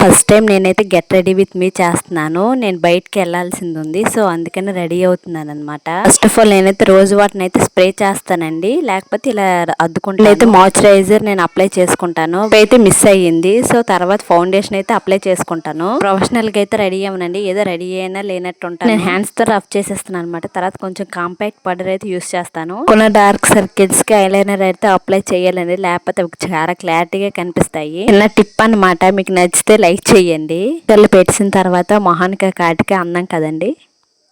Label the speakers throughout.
Speaker 1: First time నేనైతే get ready with me చేస్తున్నాను. నేను బయటకి వెళ్ళాల్సింది ఉంది, సో అందుకని రెడీ అవుతున్నాను అనమాట. ఫస్ట్ ఆఫ్ ఆల్ నేనైతే రోజు వాటిని అయితే స్ప్రే చేస్తానండి, లేకపోతే ఇలా అద్దుకుంటా. అయితే మాయిశ్చరైజర్ నేను అప్లై చేసుకుంటాను. అయితే మిస్ అయ్యింది, సో తర్వాత ఫౌండేషన్ అయితే అప్లై చేసుకుంటాను. ప్రొఫెషనల్ గా అయితే రెడీ అవ్వనండి, ఏదో రెడీ అయినా లేనట్టు ఉంటాను. నేను హ్యాండ్స్ తో రఫ్ చేసేస్తాను అనమాట. తర్వాత కొంచెం కాంపాక్ట్ పౌడర్ అయితే యూస్ చేస్తాను. కొన్ని డార్క్ సర్కిల్స్ కి ఐలైనర్ అయితే అప్లై చేయాలండి, లేకపోతే చాలా క్లారిటీగా కనిపిస్తాయి. చిన్న టిప్ అనమాట, మీకు నచ్చితే లైక్ చేయండి. కళ్ళు పెట్టిన తర్వాత మొహానికి కాటికి అందం కదండి.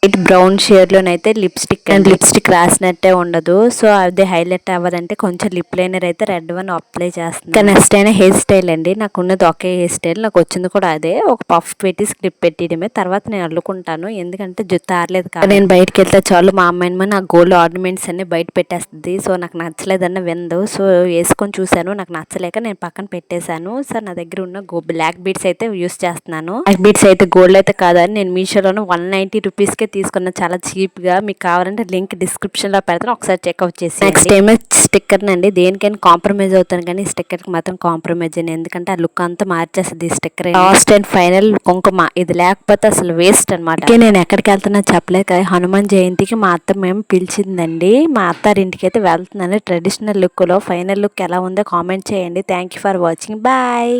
Speaker 1: వైట్ బ్రౌన్ షేడ్ లోనైతే లిప్స్టిక్ రాసినట్టే ఉండదు, సో అది హైలైట్ అవ్వదంటే కొంచెం లిప్ లైనర్ అయితే రెడ్ వన్ అప్లై చేస్తాను. నెక్స్ట్ అయినా హెయిర్ స్టైల్ అండి, నాకు ఉన్నది ఒకే హెయిర్ స్టైల్, నాకు వచ్చింది కూడా అదే. ఒక పఫ్ పెట్టి స్క్రిప్ పెట్టియడమే, తర్వాత నేను అల్లుకుంటాను, ఎందుకంటే జుట్టు ఆరలేదు కాబట్టి. నేను బయటకు వెళ్తే చాలు మా అమ్మాయి నా గోల్డ్ ఆర్నమెంట్స్ అన్ని బయట పెట్టేస్తుంది, సో నాకు నచ్చలేదన్న విందు. సో వేసుకొని చూసాను, నాకు నచ్చలేక నేను పక్కన పెట్టేశాను. సార్ నా దగ్గర ఉన్న బ్లాక్ బీడ్స్ అయితే యూస్ చేస్తున్నాను. బ్లాక్ బీడ్స్ అయితే గోల్డ్ అయితే కాదని నేను మీషోలోనే 190 రూపీస్కే తీసుకున్న, చాలా చీప్ గా. మీకు కావాలంటే లింక్ డిస్క్రిప్షన్ లో పెడతాను, ఒకసారి చెక్అవుట్ చేసి. నెక్స్ట్ ఏమో స్టిక్కర్ నండి, దేనికైనా కాంప్రమైజ్ అవుతాను కానీ స్టిక్కర్ కి మాత్రం కాంప్రమైజ్ అని, ఎందుకంటే ఆ లుక్ అంతా మార్చేస్తుంది ఈ స్టిక్కర్. లాస్ట్ అండ్ ఫైనల్ కుంకుమ, ఇది లేకపోతే అసలు వేస్ట్ అనమాట. నేను ఎక్కడికి వెళ్తున్నా చెప్పలేక హనుమాన్ జయంతికి మా అత్త మేము పిలిచిందండి, మా అత్తారింటికి అయితే వెళ్తున్నాను. ట్రెడిషనల్ లుక్ లో ఫైనల్ లుక్ ఎలా ఉందో కామెంట్ చేయండి. Thank you for watching, bye.